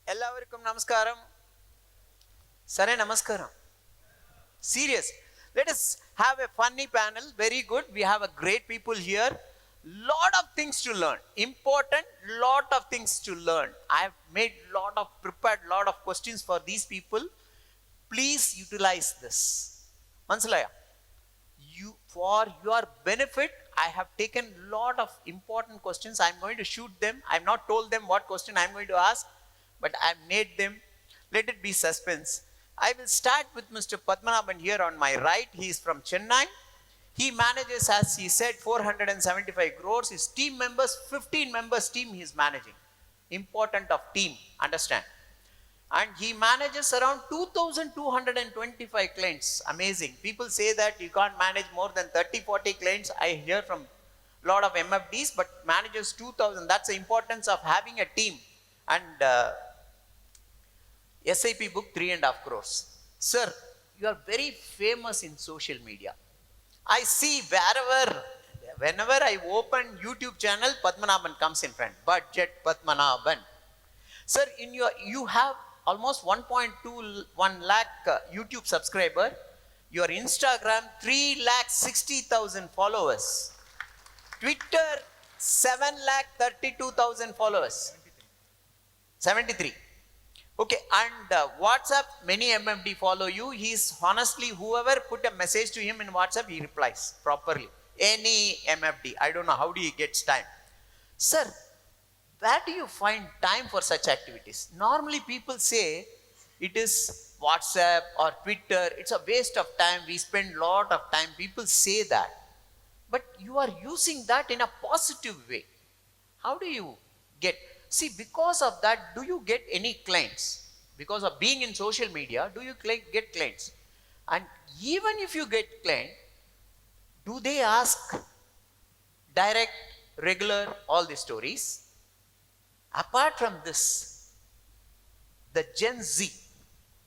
Ellavarikkum namaskaram. Sare namaskaram. Serious. Let us have a funny panel. Very good. We have a great people here. Lot of things to learn. Important. Lot of things to learn. I have prepared lot of questions for these people. Please utilize this. Mansalaya. For your benefit, I have taken lot of important questions. I am going to shoot them. I have not told them what question I am going to ask, but I have made them. Let it be suspense. I will start with Mr. Padmanabhan here on my right. He is from Chennai. He manages, as he said, 475 crores. His team members, 15 members team he is managing. Important of team, understand. And he manages around 2,225 clients. Amazing. People say that you can't manage more than 30-40 clients. I hear from a lot of MFDs, but manages 2,000. That's the importance of having a team. And SIP book 3.5 crores. Sir, you are very famous in social media. I see whenever I open YouTube channel, Padmanabhan comes in front. Budget Padmanabhan. Sir, you have almost 1.21 lakh YouTube subscriber. Your Instagram 3,60,000 followers. Twitter 7,32,000 followers. 73. Okay, and WhatsApp, many MFD follow you. He's honestly, whoever put a message to him in WhatsApp, he replies properly. Any MFD, I don't know how do he gets time. Sir, where do you find time for such activities? Normally people say it is WhatsApp or Twitter. It's a waste of time. We spend a lot of time. People say that. But you are using that in a positive way. How do you get? See, because of that, do you get any clients? Because of being in social media, do you get clients? And even if you get client, do they ask direct, regular, all the stories? Apart from this, the Gen Z,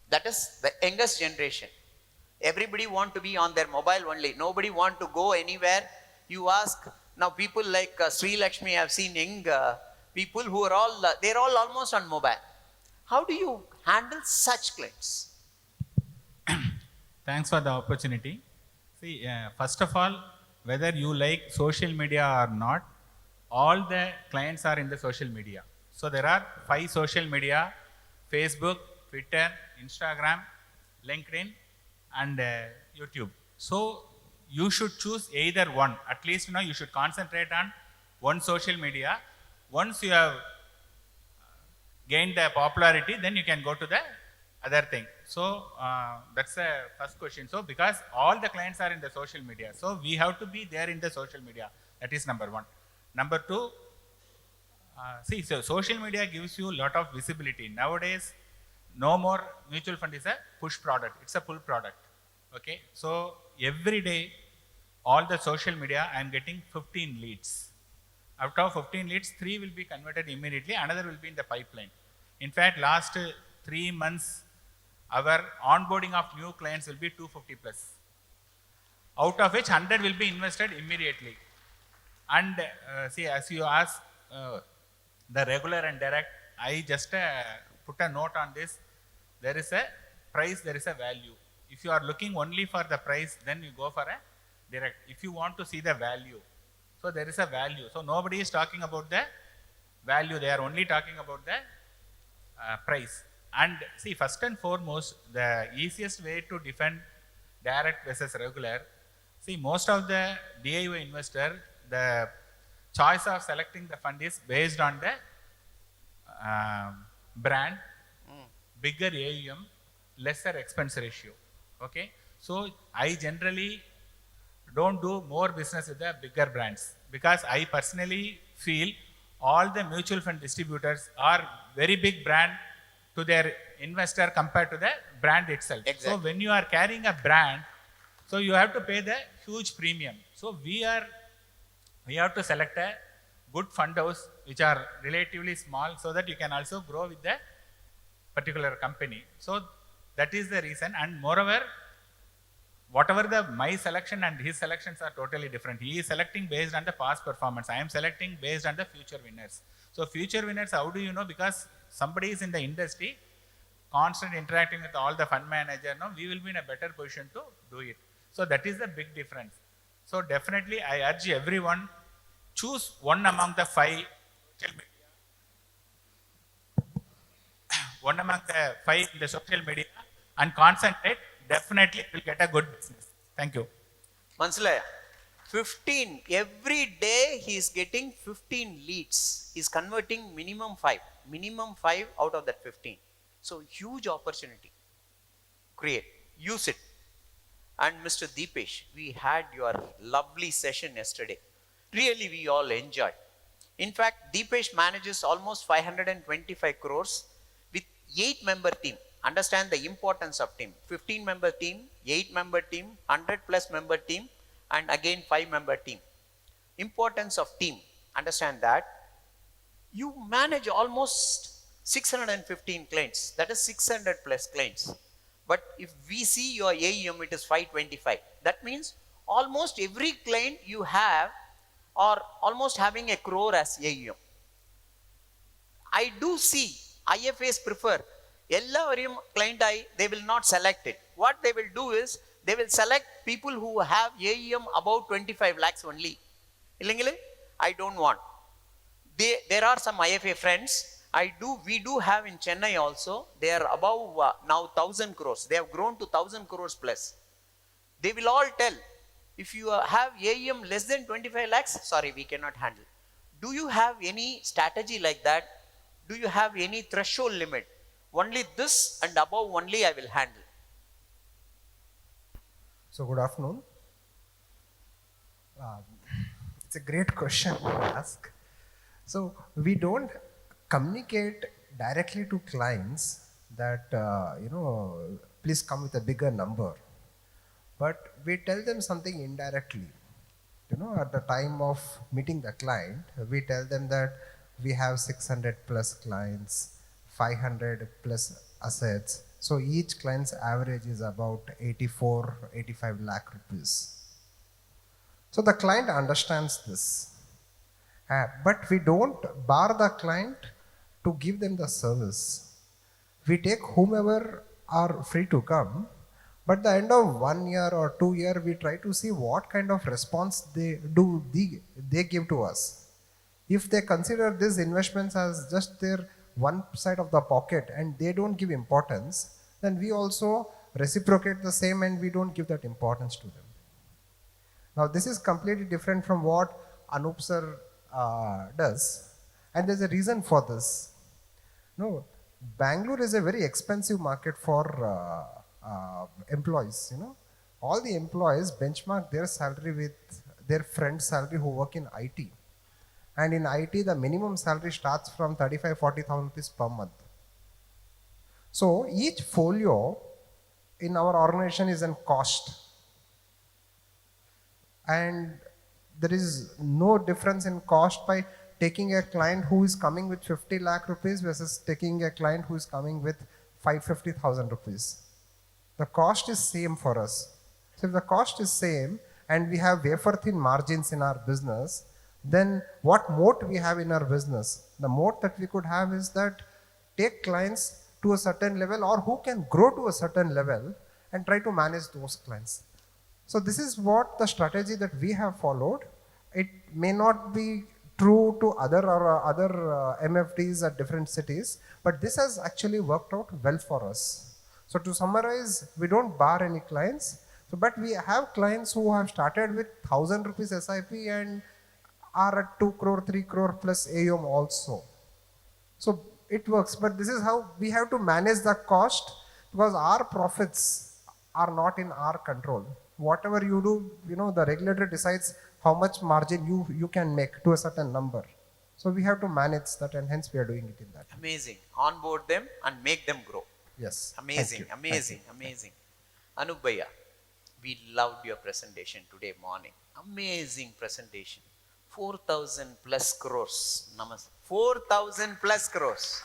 that is the youngest generation, everybody want to be on their mobile only. Nobody want to go anywhere. You ask, now people like Sri Lakshmi, I have seen young people who are all, they're all almost on mobile. How do you handle such clients? Thanks for the opportunity. See, first of all, whether you like social media or not, all the clients are in the social media. So there are 5 social media: Facebook, Twitter, Instagram, LinkedIn, and YouTube. So you should choose either one. At least you should concentrate on one social media. Once you have gained the popularity, then you can go to the other thing. So that's the first question. So because all the clients are in the social media, so we have to be there in the social media. That is number one. Number two, see, so social media gives you a lot of visibility. Nowadays, no more mutual fund is a push product. It's a pull product. Okay. So every day, all the social media, I am getting 15 leads. Out of 15 leads, 3 will be converted immediately. Another will be in the pipeline. In fact, last 3 months, our onboarding of new clients will be 250 plus. Out of which 100 will be invested immediately. And see, as you ask, the regular and direct, I just put a note on this. There is a price, there is a value. If you are looking only for the price, then you go for a direct. If you want to see the value, so there is a value. So nobody is talking about the value. They are only talking about the price. And see, first and foremost, the easiest way to defend direct versus regular, see, most of the DIY investor, the choice of selecting the fund is based on the brand, bigger AUM, lesser expense ratio. Okay. So I generally don't do more business with the bigger brands, because I personally feel all the mutual fund distributors are very big brand to their investor compared to the brand itself. Exactly. So when you are carrying a brand, so you have to pay the huge premium. So we have to select a good fund house which are relatively small, so that you can also grow with the particular company. So that is the reason. And moreover, whatever my selection and his selections are totally different. He is selecting based on the past performance. I am selecting based on the future winners. So future winners, how do you know? Because somebody is in the industry, constant interacting with all the fund manager, no, we will be in a better position to do it. So that is the big difference. So definitely I urge everyone, choose one among the five in the social media and concentrate, definitely will get a good business. Thank you. Mansulaya, 15, every day he is getting 15 leads. He is converting minimum 5 out of that 15. So huge opportunity. Create, use it. And Mr. Deepesh, we had your lovely session yesterday. Really, we all enjoyed. In fact, Deepesh manages almost 525 crores with 8-member team. Understand the importance of team. 15-member team, 8-member team, 100 plus member team, and again 5-member team. Importance of team. Understand that. You manage almost 615 clients. That is 600 plus clients. But if we see your AUM, it is 525. That means almost every client you have are almost having a crore as AUM. I do see IFAs prefer எல்லாவரையும் client they will not select it. What they will do is they will select people who have AUM above 25 lakhs only. இல்லைங்களே, I don't want. There are some IFA friends. We do have in Chennai also. They are above now 1,000 crores. They have grown to 1,000 crores plus. They will all tell, if you have AUM less than 25 lakhs, sorry, we cannot handle. Do you have any strategy like that? Do you have any threshold limit? Only this and above only I will handle. So good afternoon. It's a great question to ask. So we don't communicate directly to clients that please come with a bigger number, but we tell them something indirectly. At the time of meeting the client, we tell them that we have 600 plus clients, 500 plus assets. So each client's average is about 85 lakh rupees. So the client understands this. But we don't bar the client to give them the service. We take whomever are free to come, but at the end of 1 year or 2 year, we try to see what kind of response they give to us. If they consider these investments as just their one side of the pocket and they don't give importance, then we also reciprocate the same and we don't give that importance to them. Now this is completely different from what Anup sir does, and there's a reason for this. No, Bangalore is a very expensive market for employees. All the employees benchmark their salary with their friend's salary who work in IT, and in IT the minimum salary starts from 35,000-40,000 rupees per month. So each folio in our organization is a cost, and there is no difference in cost by taking a client who is coming with 50 lakh rupees versus taking a client who is coming with 550,000 rupees. The cost is same for us. So if the cost is same and we have wafer thin margins in our business, then what moat we have in our business? The moat that we could have is that take clients to a certain level or who can grow to a certain level and try to manage those clients. So this is what the strategy that we have followed. It may not be true to other MFDs at different cities, but this has actually worked out well for us. So to summarize, we don't bar any clients, but we have clients who have started with 1,000 rupees SIP and are at 2 crore, 3 crore plus AUM also. So it works, but this is how we have to manage the cost, because our profits are not in our control. Whatever you do, the regulator decides how much margin you can make to a certain number. So we have to manage that, and hence we are doing it in that. Amazing. Onboard them and make them grow. Yes. Amazing, amazing, amazing. Anup Bhaiya, we loved your presentation today morning. Amazing presentation. 4,000 plus crores. Namaste. 4,000 plus crores.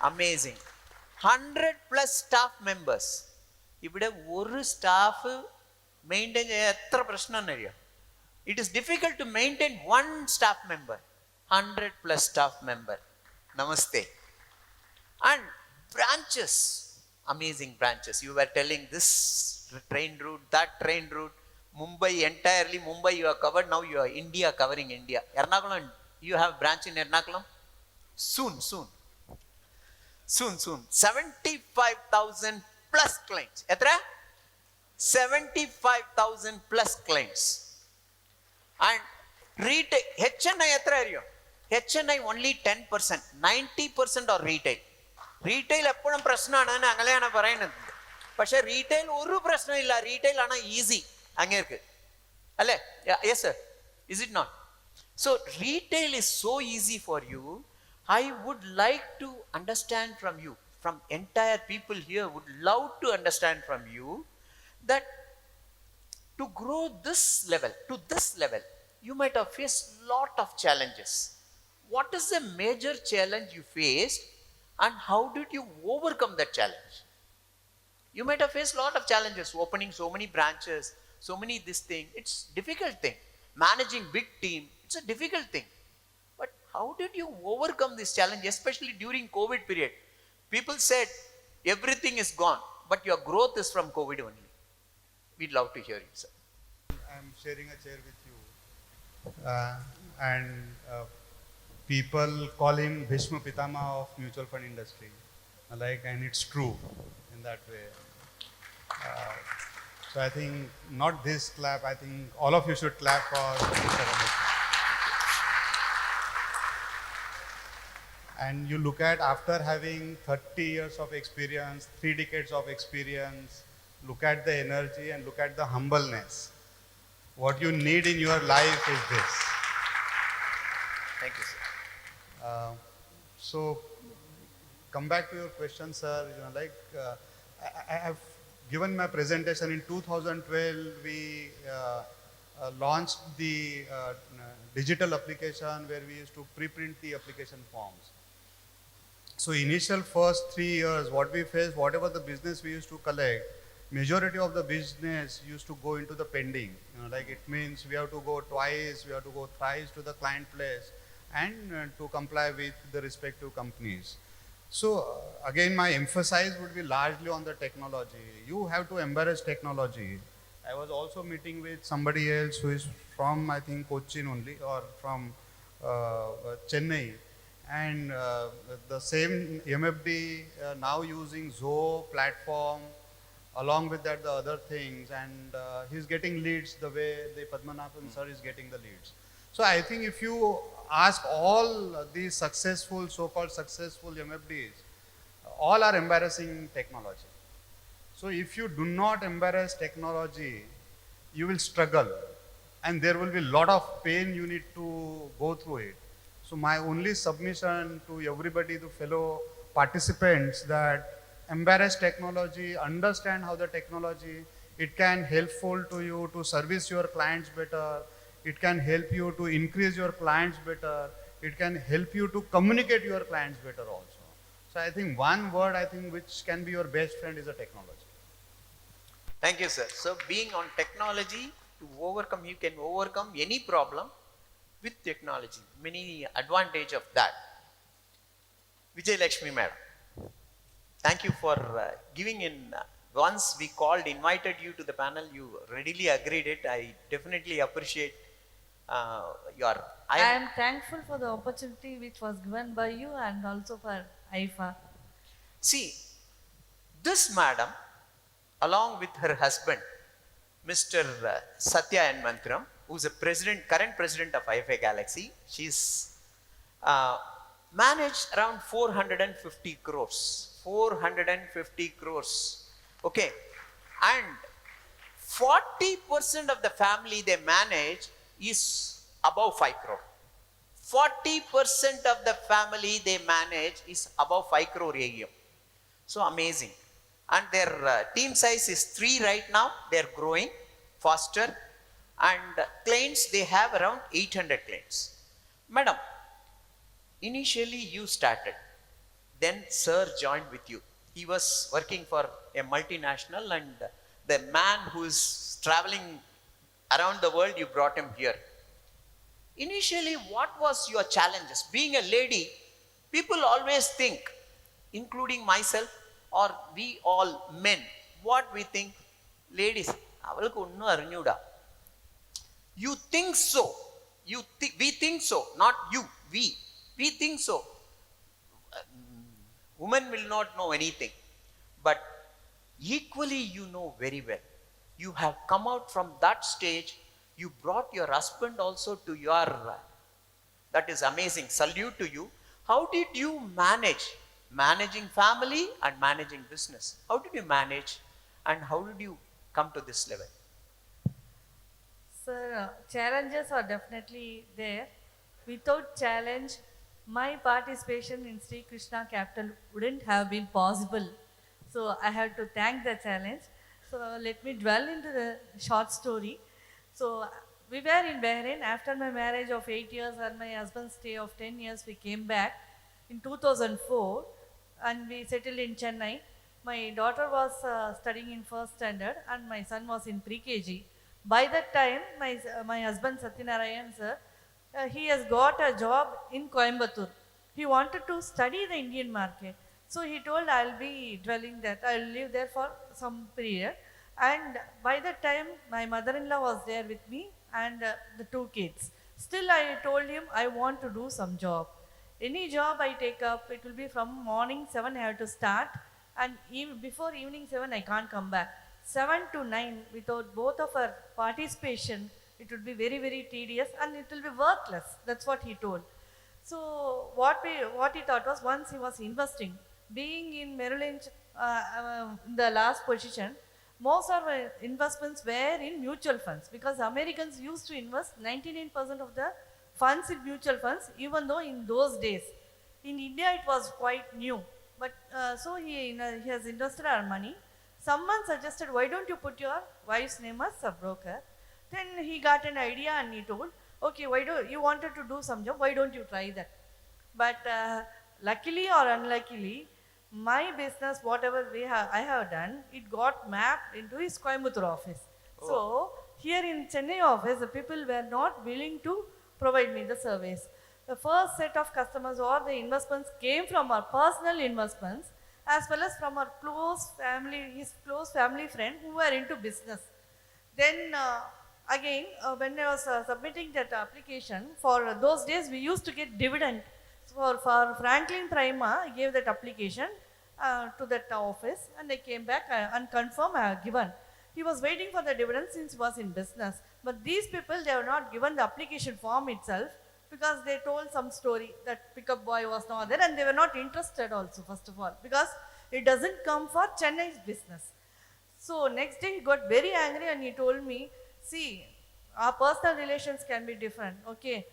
Amazing. 100 plus staff members. ഇവിടെ ഒരു staff maintain ചെയ്യാൻ എത്ര പ്രശ്നം എന്നറിയോ? It is difficult to maintain one staff member, 100 plus staff member. Namaste. And branches, amazing branches. You were telling this train route, that train route, Mumbai, entirely Mumbai you are covered. Now you are India, covering India. Ernakulam, you have branch in Ernakulam? Soon. 75,000 plus clients. Etra? 75,000 plus clients. And retail, HNI എത്ര അറിയോ? HNI only 10%, 90% or retail. Retail എപ്പോഴും പ്രശ്നമാണ്, അങ്ങനെയാണ് പറയുന്നത്. പക്ഷെ retail ഒരു പ്രശ്നമില്ല, retail ആണ് ഈസി അങ്ങേർക്ക് അല്ലേ? Yes sir, is it not? So retail is so easy for you. I would like to understand from you, from entire people here would love to understand from you that to grow this level, to this level, you might have faced lot of challenges. What is the major challenge you faced and how did you overcome that challenge? You might have faced lot of challenges, opening so many branches, so many this thing. It's difficult thing. Managing big team, it's a difficult thing. But how did you overcome this challenge, especially during COVID period? People said everything is gone, but your growth is from COVID only. We'd love to hear you, sir. I'm sharing a chair with you. And people call him Bhishma Pitama of mutual fund industry. And it's true in that way. So I think not this clap, I think all of you should clap for Mr. Ramesh. And you look at, after having 30 years of experience, 3 decades of experience, look at the energy and look at the humbleness. What you need in your life is this. Thank you, sir. So, come back to your question, sir. I have given my presentation in 2012. We launched the digital application where we used to pre-print the application forms. So, initial first 3 years, what we faced, whatever the business we used to collect, majority of the business used to go into the pending. It means we have to go twice, we have to go thrice to the client place and to comply with the respective companies. So again, my emphasis would be largely on the technology. You have to embrace technology. I was also meeting with somebody else who is from, I think, Kochi only, or from Chennai. And the same MFD now using Zoho platform, along with that the other things, and he's getting leads the way the Padmanabhan sir is getting the leads. So I think if you ask all these successful, so-called successful MFDs, all are embarrassing technology. So if you do not embrace technology, you will struggle and there will be a lot of pain you need to go through it. So my only submission to everybody, the fellow participants, that embrace technology, understand how the technology, it can helpful to you to service your clients better, it can help you to increase your clients better, it can help you to communicate your clients better also. So I think one word which can be your best friend is a technology. Thank you, sir. So being on technology, to overcome, you can overcome any problem with technology. Many advantage of that. Vijay Lakshmi madam, thank you for giving in. Once we called, invited you to the panel, you readily agreed it. I definitely appreciate your. I am thankful for the opportunity which was given by you and also for AIFA. See, this madam, along with her husband, Mr. Satya N. Mantram, who's a current president of AIFA Galaxy, she's managed around 450 crores. 450 crores. Okay. And 40% of the family they manage is above 5 crore. 40% of the family they manage is above 5 crore AUM. So amazing. And their team size is 3 right now. They're growing faster. And clients, they have around 800 clients. Madam, initially you started. Then sir joined with you. He was working for a multinational and The man who is traveling around the world, you brought him here. Initially, what was your challenges? Being a lady, people always think, including myself or we all men, what we think, ladies, avalku onnu arnjuda. You think so. We think so, not you. We think so. Women will not know anything, but equally you know very well. You have come out from that stage. You brought your husband also to your, that is amazing. Salute to you. How did you managing family and managing business? How did you manage, and how did you come to this level? Sir, challenges are definitely there. Without challenge, my participation in Sri Krishna Capital wouldn't have been possible. So I have to thank the challenge. So let me dwell into the short story. So we were in Bahrain after my marriage of 8 years and my husband's stay of 10 years. We came back in 2004 and we settled in Chennai. My daughter was studying in first standard and my son was in pre-KG. By that time, my husband Satyanarayan sir, he has got a job in Coimbatore. He wanted to study the Indian market. So he told, I'll be dwelling there. I'll live there for some period. And by that time, my mother-in-law was there with me and the two kids. Still, I told him, I want to do some job. Any job I take up, it will be from morning 7 I have to start, and before evening 7 I can't come back. 7 to 9 without both of our participation, it would be very, very tedious and it will be worthless. That's what he told. So what he thought was, once he was investing, being in Merrill Lynch, in the last position, most of our investments were in mutual funds because Americans used to invest 99% of the funds in mutual funds, even though in those days. In India it was quite new. But so he has invested our money. Someone suggested, why don't you put your wife's name as a broker? Then he got an idea and he told, okay, why do you wanted to do some job? Why don't you try that? But luckily or unluckily, my business, whatever I have done, it got mapped into his Coimbatore office. Oh. So here in Chennai office, the people were not willing to provide me the service. The first set of customers or the investments came from our personal investments as well as from our his close family friend who were into business. Then again, when I was submitting that application, for those days we used to get dividend. For Franklin Prima, I gave that application to that office and I came back and confirmed I have given. He was waiting for the dividend since he was in business. But these people, they were not given the application form itself because they told some story that pickup boy was not there and they were not interested also, first of all, because it doesn't come for Chennai's business. So next day he got very angry and he told me, see, our personal relations can be different, okay?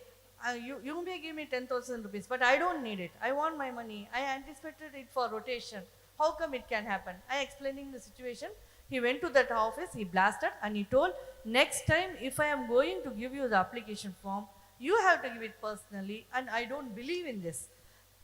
You may give me 10,000 rupees, but I don't need it. I want my money. I anticipated it for rotation. How come it can happen? I explaining the situation. He went to that office, he blasted and he told, next time if I am going to give you the application form, you have to give it personally and I don't believe in this.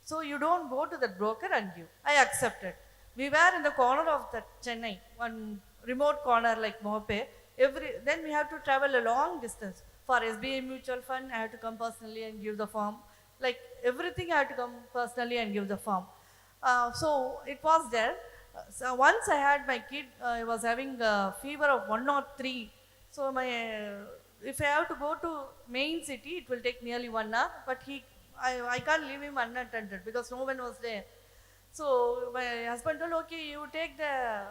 So you don't go to the broker and give. I accepted. We were in the corner of the Chennai, one remote corner like Mope. Then we have to travel a long distance. For SBI mutual fund, I have to come personally and give the form. Like everything, I have to come personally and give the form. So it was there. So once I had my kid, I was having a fever of 103. So if I have to go to main city, it will take nearly 1 hour. But I can't leave him unattended because no one was there. So my husband told, okay, you take the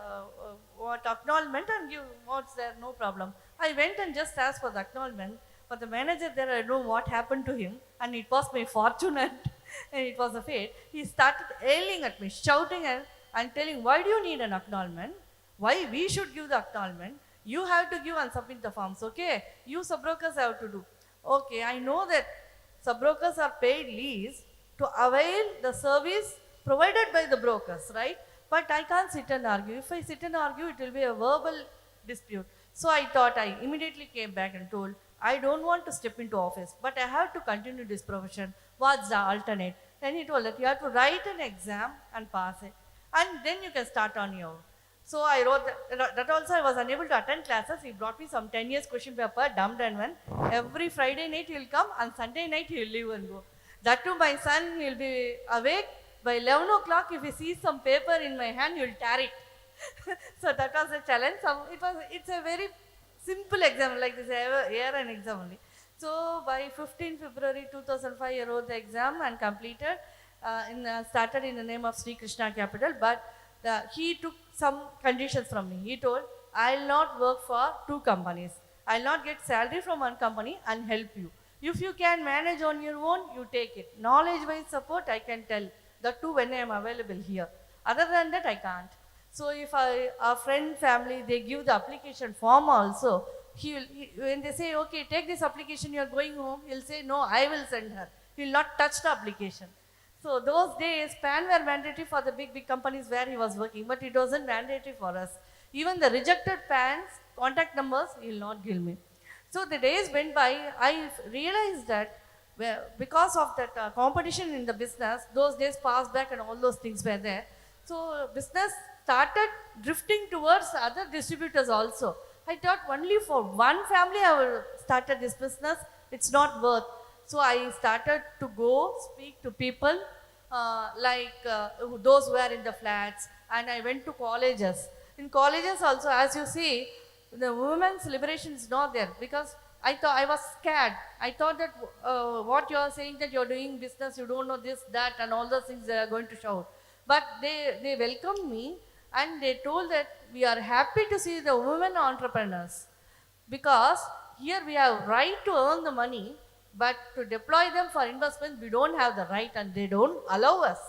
acknowledgement and give what's there, no problem. I went and just asked for the acknowledgement, but the manager there, I don't know what happened to him, and it was my fortune and it was a fate. He started yelling at me, shouting and telling, why do you need an acknowledgement? Why we should give the acknowledgement? You have to give and submit the forms, okay? You sub-brokers have to do. Okay, I know that sub-brokers are paid lease to avail the service provided by the brokers, right? But I can't sit and argue. If I sit and argue, it will be a verbal dispute. So I thought, I immediately came back and told, I don't want to step into office, but I have to continue this profession. What's the alternate? Then he told that you have to write an exam and pass it. And then you can start on your own. So I wrote that also I was unable to attend classes. He brought me some 10 years question paper, dumped and went. Every Friday night he will come and Sunday night he will leave and go. That too my son, he will be awake. By 11 o'clock, if he sees some paper in my hand, he will tear it. So that was a challenge. It's a very simple exam like this, year and exam only. So by 15 February 2005, I wrote the exam and completed. Started in the name of Sri Krishna Capital, but he took some conditions from me. He told, I'll not work for two companies. I'll not get salary from one company and help you. If you can manage on your own, you take it. Knowledge-wise support, I can tell. That too when I am available here. Other than that, I can't. So if our friend, family, they give the application form also, when they say, okay, take this application, you are going home, he'll say, no, I will send her. He'll not touch the application. So those days, PAN were mandatory for the big companies where he was working, but it wasn't mandatory for us. Even the rejected PANs, contact numbers, he will not give me. So the days went by, I realized that because of that competition in the business, those days passed back and all those things were there. So business started drifting towards other distributors also. I thought only for one family I will started this business, it's not worth. So I started to go speak to people those who were in the flats, and I went to colleges. In colleges also, as you see, the women's liberation is not there because I was scared. I thought that what you are saying that you are doing business, you don't know this, that, and all those things they are going to shout. But they welcomed me and they told that we are happy to see the women entrepreneurs because here we have right to earn the money, but to deploy them for investment, we don't have the right and they don't allow us.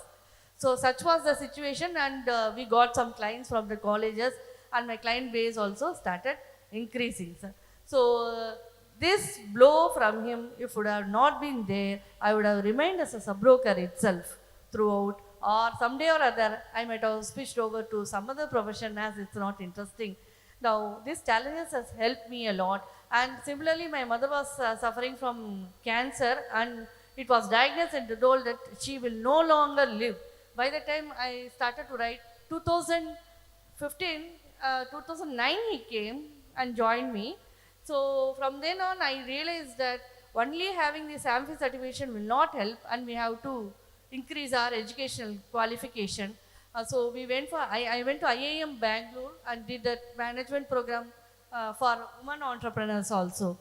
So such was the situation, and we got some clients from the colleges, and my client base also started increasing. So this blow from him, if would have not been there, I would have remained as a sub-broker itself throughout, or someday or other, I might have switched over to some other profession as it's not interesting. Now, these challenges has helped me a lot. And similarly, my mother was suffering from cancer, and it was diagnosed and told that she will no longer live. By the time I started to write, 2009 he came and joined me. So from then on, I realized that only having this AMFI certification will not help, and we have to increase our educational qualification. So we went for, I went to IIM Bangalore and did that management program for women entrepreneurs also.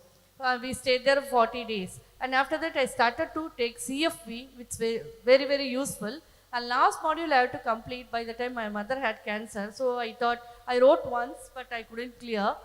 We stayed there 40 days. And after that, I started to take CFP, which is very, very useful. And last module I had to complete by the time my mother had cancer. So I thought, I wrote once, but I couldn't clear.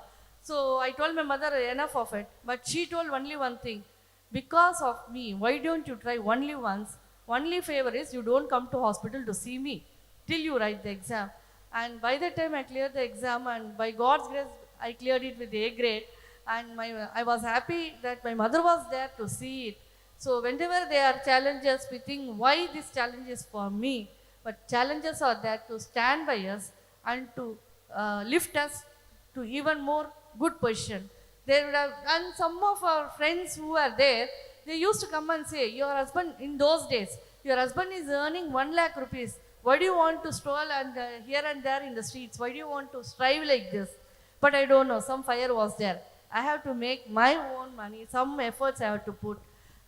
So I told my mother enough of it. But she told only one thing, because of me, why don't you try only once? Only favor is you don't come to hospital to see me till you write the exam. And by the time I cleared the exam, and by God's grace, I cleared it with A grade. And I was happy that my mother was there to see it. So whenever there are challenges, we think why this challenge is for me. But challenges are there to stand by us and to lift us to even more good position. They would have, and some of our friends who are there, they used to come and say, your husband, in those days, your husband is earning 1 lakh rupees. Why do you want to stroll and here and there in the streets? Why do you want to strive like this? But I don't know, some fire was there. I have to make my own money, some efforts I have to put.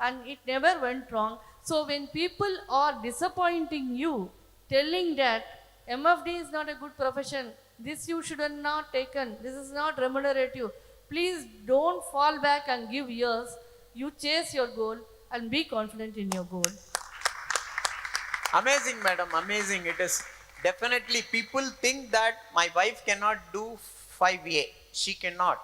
And it never went wrong. So when people are disappointing you, telling that MFD is not a good profession, this you should have not taken, this is not remunerative, please don't fall back and give years. You chase your goal and be confident in your goal. Amazing, madam, amazing. It is definitely, people think that my wife cannot do 5A. She cannot.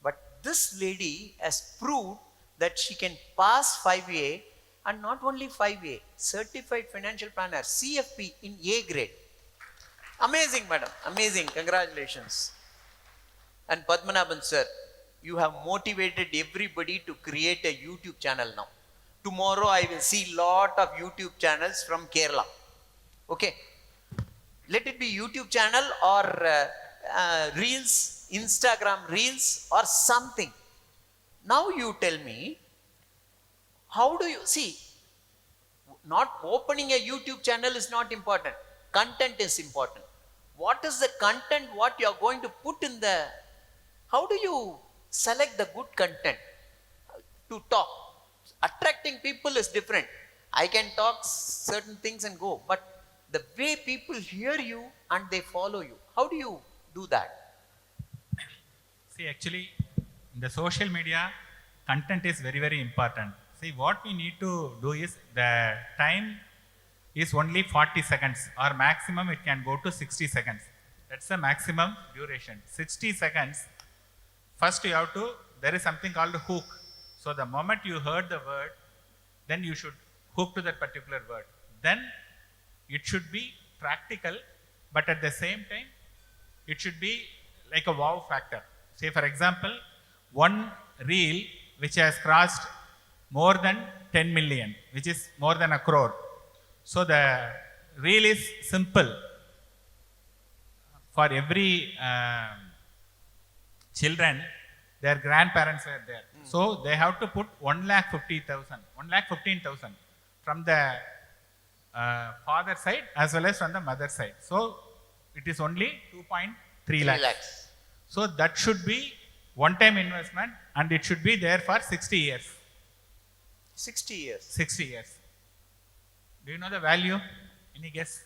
But this lady has proved that she can pass 5A, and not only 5A, certified financial planner, CFP in A grade. Amazing, madam, amazing. Congratulations. And Padmanabhan sir, you have motivated everybody to create a YouTube channel now. Tomorrow I will see lot of YouTube channels from Kerala. Okay. Let it be YouTube channel or Reels, Instagram Reels or something. Now you tell me, how do you see? Not opening a YouTube channel is not important. Content is important. What is the content what you are going to put in the, how do you select the good content to talk? Attracting people is different. I can talk certain things and go, but the way people hear you and they follow you, how do you do that? See, actually, in the social media, content is very, very important. See, what we need to do is the time is only 40 seconds or maximum it can go to 60 seconds. That's the maximum duration. 60 seconds. First you have to, there is something called a hook. So the moment you heard the word, then you should hook to that particular word. Then it should be practical, but at the same time, it should be like a wow factor. Say for example, one reel which has crossed more than 10 million, which is more than a crore. So the reel is simple. For every children, their grandparents were there. So they have to put 1,50,000, 1,15,000 from the father side as well as from the mother side. So it is only 2.3 lakhs. Lakhs. So that should be one-time investment and it should be there for 60 years. 60 years. 60 years. Do you know the value? Any guess?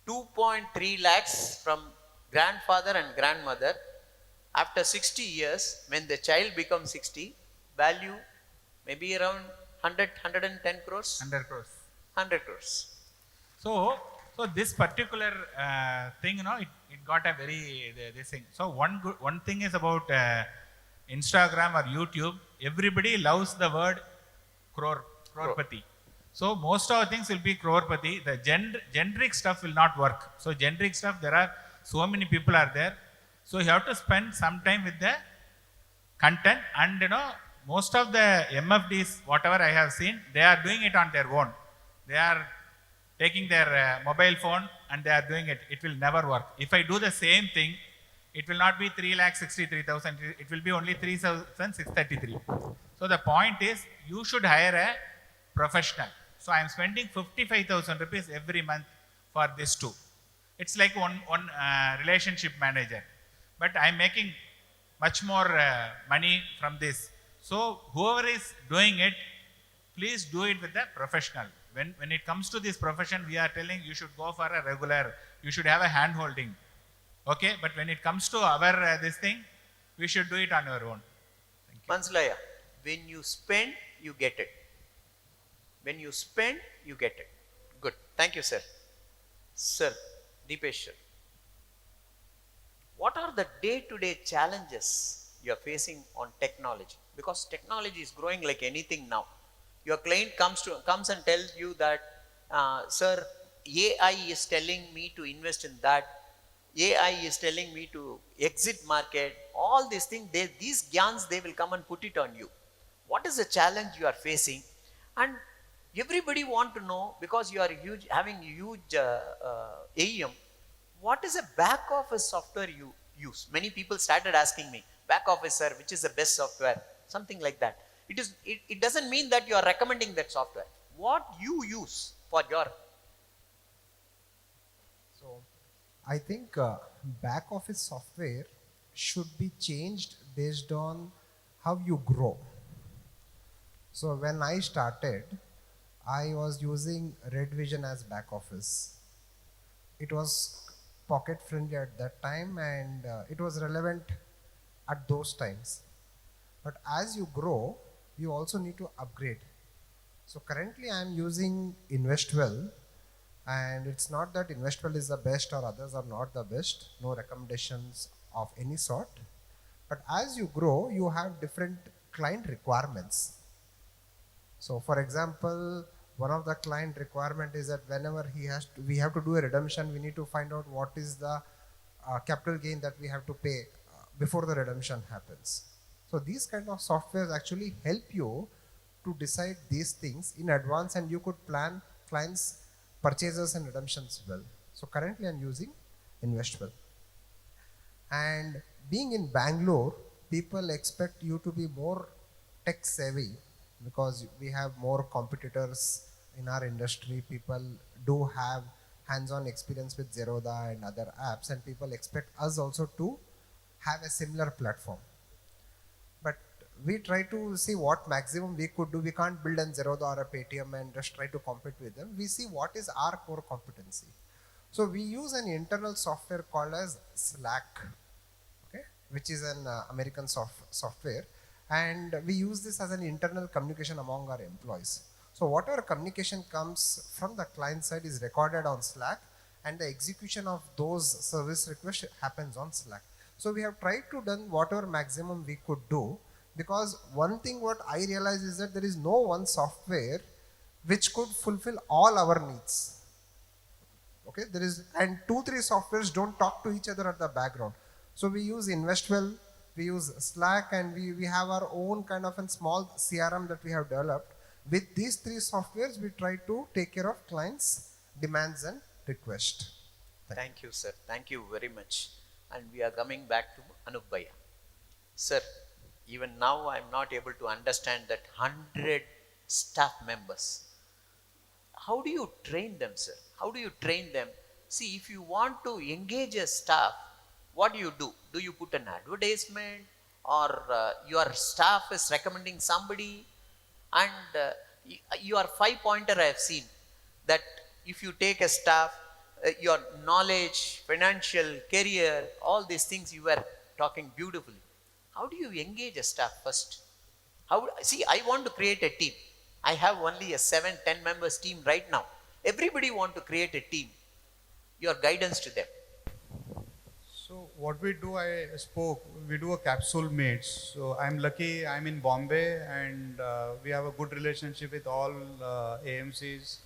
2.3 lakhs from grandfather and grandmother. After 60 years, when the child becomes 60, value maybe around 110 crores. 100 crores. 100 crores. So this particular thing, it got a very this thing. So one thing is about Instagram or YouTube. Everybody loves the word crorepati. So most of the things will be crorepati. The generic stuff will not work. So generic stuff, there are so many people are there. So you have to spend some time with the content, and most of the MFDs, whatever I have seen, they are doing it on their own. They are taking their mobile phone and they are doing it. It will never work. If I do the same thing, it will not be 3,63,000. It will be only 3,633. So the point is, you should hire a professional. So I am spending 55,000 rupees every month for this too. It's like one relationship manager. But I am making much more money from this. So whoever is doing it, please do it with a professional. When it comes to this profession, we are telling you should go for a regular, you should have a hand holding. Okay, but when it comes to our this thing, we should do it on our own. Manslaya, when you spend, you get it. When you spend, you get it. Good. Thank you, sir. Sir, Deepesh, sir. What are the day-to-day challenges you are facing on technology? Because technology is growing like anything now. Your client comes and tells you that, sir, AI is telling me to invest in that. AI is telling me to exit market. All these things, these gyans, they will come and put it on you. What is the challenge you are facing? And everybody want to know, because you are having huge AEM, what is a back office software you use? Many people started asking me, back office, sir, which is the best software? Something like that. It doesn't mean that you are recommending that software. What you use for your... So I think back office software should be changed based on how you grow. So when I started, I was using Red Vision as back office. It was pocket friendly at that time, and it was relevant at those times. But as you grow, you also need to upgrade. So currently I am using InvestWell, and it's not that InvestWell is the best or others are not the best, no recommendations of any sort. But as you grow, you have different client requirements. So for example, one of the client requirement is that whenever we have to do a redemption, we need to find out what is the capital gain that we have to pay before the redemption happens. So these kind of softwares actually help you to decide these things in advance, and you could plan clients' purchases and redemptions well. So currently I'm using InvestWell. And being in Bangalore, people expect you to be more tech savvy because we have more competitors in our industry. People do have hands-on experience with Zerodha and other apps, and people expect us also to have a similar platform. But we try to see what maximum we could do. We can't build an Zerodha or a Paytm and just try to compete with them. We see what is our core competency. So we use an internal software called as Slack, okay, which is an American software, and we use this as an internal communication among our employees. So whatever communication comes from the client side is recorded on Slack, and the execution of those service requests happens on Slack. So we have tried to done whatever maximum we could do, because one thing what I realize is that there is no one software which could fulfill all our needs. Okay, there is, and 2-3 softwares don't talk to each other at the background. So we use Investwell, we use Slack, and we have our own kind of a small CRM that we have developed. With these 3 softwares, we try to take care of clients' demands and requests. Thank you, sir. Thank you very much. And we are coming back to Anup Bhaiya. Sir, even now I am not able to understand that 100 staff members. How do you train them, sir? How do you train them? See, if you want to engage a staff, what do? Do you put an advertisement, or your staff is recommending somebody? And your 5-pointer I have seen that if you take a staff, your knowledge, financial, career, all these things you were talking beautifully. How do you engage a staff first? See, I want to create a team. I have only a 7-10 members team right now. Everybody want to create a team. Your guidance to them. So what we do, we do a Capsule Meets. So I'm lucky, I'm in Bombay, and we have a good relationship with all AMCs.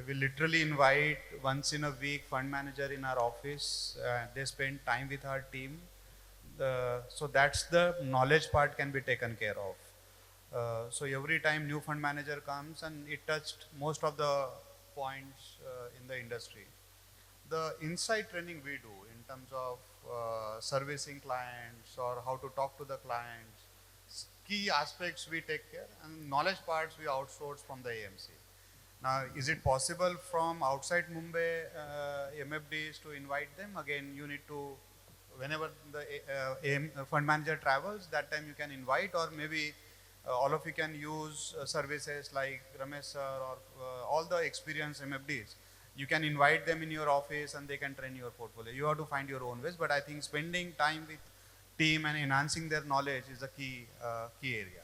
We literally invite once in a week fund manager in our office. They spend time with our team. So that's the knowledge part can be taken care of. So every time new fund manager comes, and it touched most of the points in the industry. The insight training we do in terms of servicing clients or how to talk to the clients, key aspects we take care, and knowledge parts we outsource from the AMC. Now, is it possible from outside Mumbai MFDs to invite them? Again, you need to, whenever the fund manager travels, that time you can invite, or maybe all of you can use services like Ramesh sir or all the experienced MFDs. You can invite them in your office and they can train your portfolio. You have to find your own ways, but I think spending time with team and enhancing their knowledge is a key area.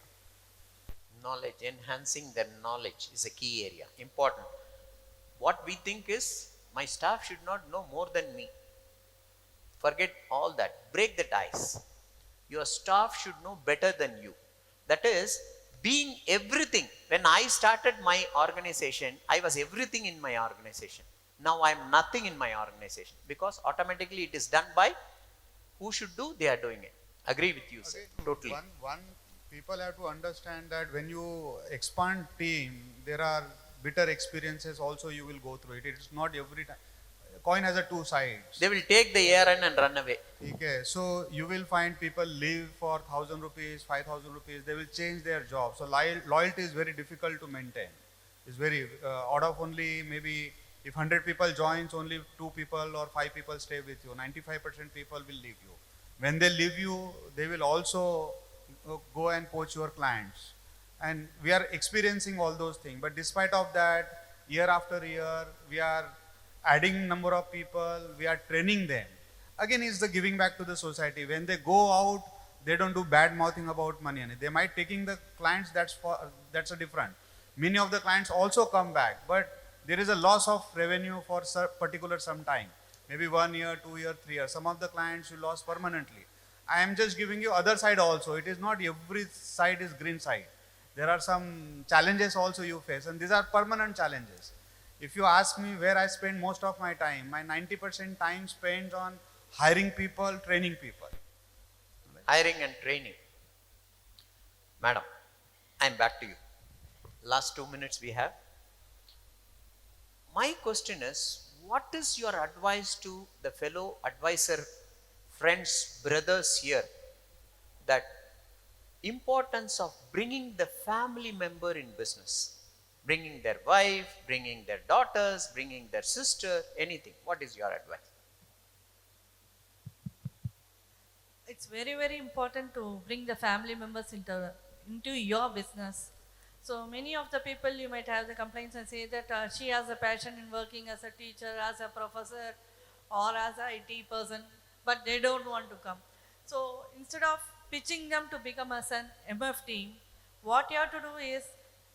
Knowledge, enhancing their knowledge is a key area. Important. What we think is, my staff should not know more than me. Forget all that. Break the ties. Your staff should know better than you. That is, being everything. When I started my organization, I was everything in my organization. Now I am nothing in my organization, because automatically it is done by who should do, they are doing it. Agree with you, sir. Totally. One people have to understand that when you expand team, there are bitter experiences also you will go through it. It is not every time. Coin has a 2 sides. They will take the ARN and run away. Okay, so you will find people leave for 1,000 rupees, 5,000 rupees. They will change their job. So loyalty is very difficult to maintain. It's very out of only maybe if 100 people joins, only 2 people or 5 people stay with you. 95% people will leave you. When they leave you, they will also go and poach your clients. And we are experiencing all those things. But despite of that, year after year, we are adding number of people, we are training them. Again, is the giving back to the society. When they go out, they don't do bad mouthing about money. They might taking the clients, that's a different. Many of the clients also come back, but there is a loss of revenue for particular some time. Maybe 1 year, 2 year, 3 years. Some of the clients you lost permanently. I am just giving you other side also. It is not every side is green side. There are some challenges also you face, and these are permanent challenges. If you ask me where I spend most of my time, my 90% time spent on hiring people, training people. Hiring and training. Madam, I am back to you. Last 2 minutes we have. My question is, what is your advice to the fellow advisor friends, brothers here, that importance of bringing the family member in business? Bringing their wife, bringing their daughters, bringing their sister, anything. What is your advice? It's very, very important to bring the family members into your business. So many of the people you might have the complaints and say that she has a passion in working as a teacher, as a professor, or as a IT person, but they don't want to come. So instead of pitching them to become as an MFD, what you have to do is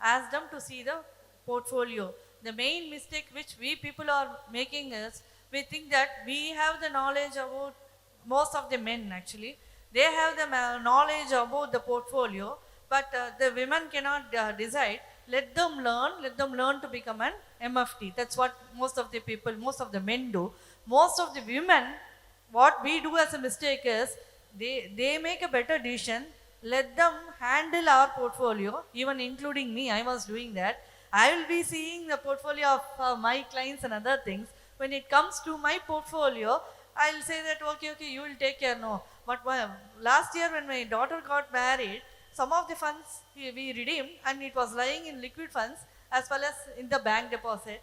ask them to see the portfolio. The main mistake which we people are making is we think that we have the knowledge about, most of the men actually, they have the knowledge about the portfolio, but the women cannot decide. Let them learn to become an MFD. That's what most of the people, most of the men do. Most of the women, what we do as a mistake is they make a better decision. Let them handle our portfolio, even including me. I was doing that. I will be seeing the portfolio of my clients and other things. When it comes to my portfolio, I'll say that okay, you will take care. No, but last year when my daughter got married, some of the funds we redeemed and it was lying in liquid funds as well as in the bank deposit.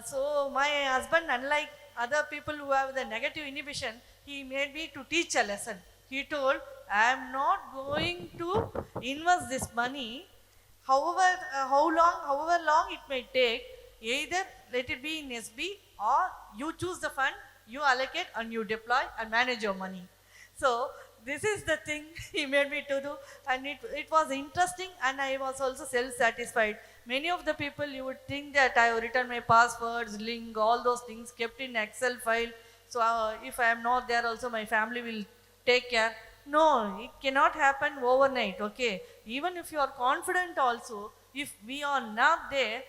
So my husband, unlike other people who have the negative inhibition, he made me to teach a lesson. He told, I am not going to invest this money, however long it may take, either let it be in SB or you choose the fund, you allocate and you deploy and manage your money. So this is the thing he made me to do, and it was interesting, and I was also self-satisfied. Many of the people, you would think that I have written my passwords, link, all those things kept in Excel file. So if I am not there also my family will take care. No, it cannot happen overnight, okay? Even if you are confident also, if we are not there,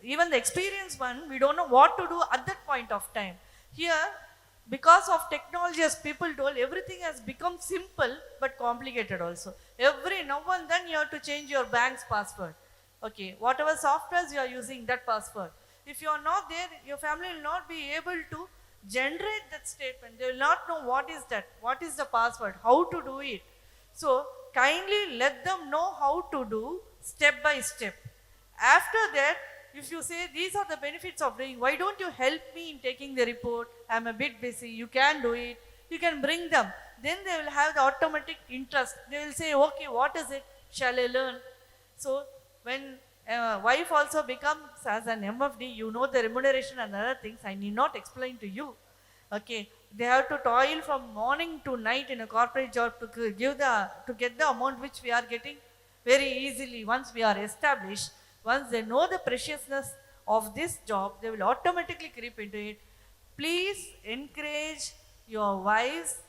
even the experienced one, we don't know what to do at that point of time. Here, because of technology, as people told, everything has become simple but complicated also. Every now and then you have to change your bank's password. Okay, whatever softwares you are using, that password. If you are not there, your family will not be able to generate that statement. They will not know what is that, what is the password, how to do it. So kindly let them know how to do step by step. After that, if you say these are the benefits of doing, why don't you help me in taking the report? I'm a bit busy, you can do it. You can bring them. Then they will have the automatic interest. They will say, okay, what is it? Shall I learn? So when wife also becomes as an MFD, you know the remuneration and other things. I need not explain to you. Okay, they have to toil from morning to night in a corporate job to get the amount which we are getting very easily once we are established. Once they know the preciousness of this job, they will automatically creep into it. Please encourage your wives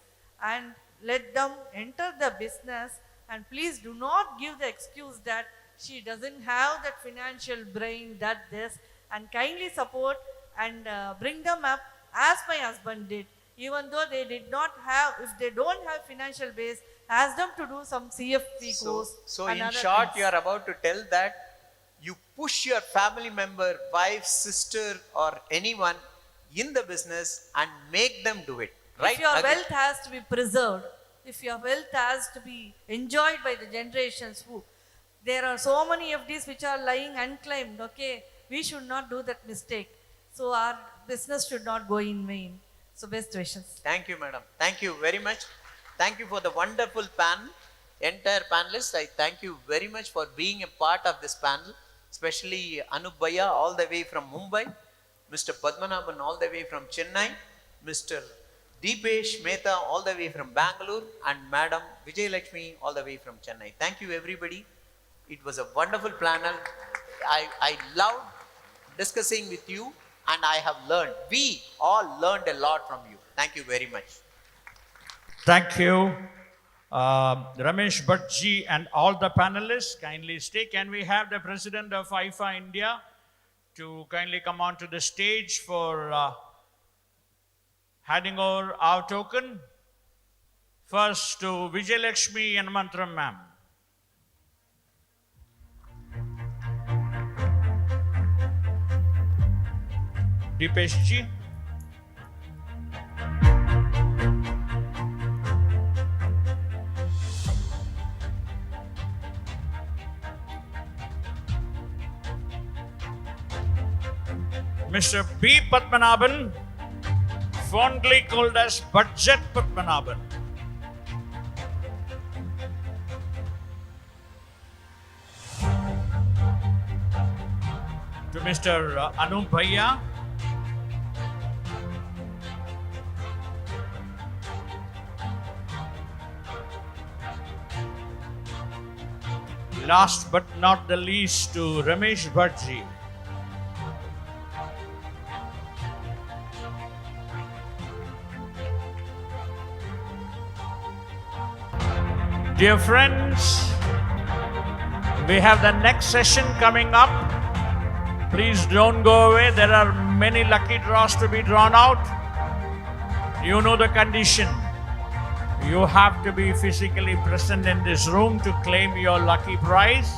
and let them enter the business, and please do not give the excuse that she doesn't have that financial brain, that this, and kindly support and bring them up as my husband did. Even though they did not have, if they don't have financial base, ask them to do some CFP course. So in short, you are about to tell that you push your family member, wife, sister, or anyone in the business and make them do it. Right? If your wealth has to be preserved, if your wealth has to be enjoyed by the generations who, there are so many FDs which are lying unclaimed, okay? We should not do that mistake. So our business should not go in vain. So best wishes. Thank you, madam. Thank you very much. Thank you for the wonderful panel. Entire panelists, I thank you very much for being a part of this panel, especially Anup Bhaiya all the way from Mumbai, Mr. Padmanabhan all the way from Chennai, Mr. Deepesh Mehta all the way from Bangalore, and Madam Vijay Lakshmi all the way from Chennai. Thank you everybody. It was a wonderful panel. I loved discussing with you, and I have learned. We all learned a lot from you. Thank you very much. Thank you, Ramesh Bhattji and all the panelists. Kindly stay. Can we have the president of AIFA India to kindly come onto the stage for handing over our token? First to Vijay Lakshmi and Mantram ma'am. Deepesh ji. Mr. B. Padmanabhan, fondly called as Budget Padmanabhan. To Mr. Anup Bhaiya, last but not the least to Ramesh Bhattji. Dear friends, we have the next session coming up. Please don't go away. There are many lucky draws to be drawn out. You know the condition. You have to be physically present in this room to claim your lucky prize.